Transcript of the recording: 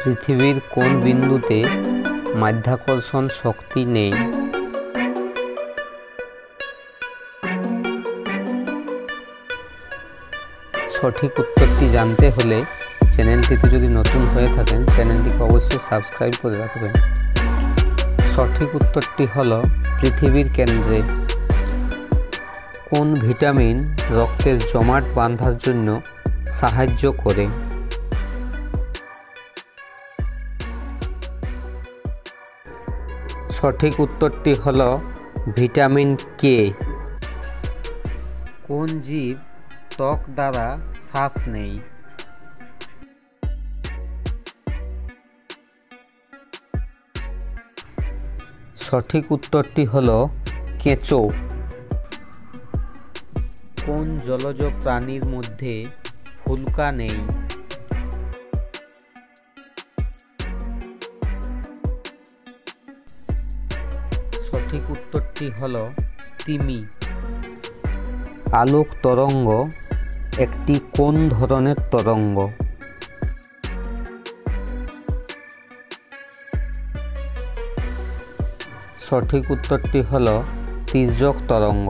পৃথিবীর কোন বিন্দুতে মাধ্যাকর্ষণ শক্তি নেই? সঠিক উত্তরটি জানতে হলে চ্যানেলটিতে যদি নতুন হয়ে থাকেন চ্যানেলটিকে অবশ্যই সাবস্ক্রাইব করে রাখবেন। সঠিক উত্তরটি হলো পৃথিবীর কেন্দ্রে। কোন ভিটামিন রক্তের জমাট বাঁধার জন্য সাহায্য করে? সঠিক উত্তরটি হলো ভিটামিন কে। কোন জীব ত্বক দ্বারা শ্বাস নেয়? সঠিক উত্তরটি হলো কেঁচো। কোন জলজ প্রাণীর মধ্যে ফুলকা নেই? সঠিক উত্তরটি হলো তিমি। আলোক তরঙ্গ একটি কোন ধরনের তরঙ্গ? সঠিক উত্তরটি হলো তির্যক তরঙ্গ।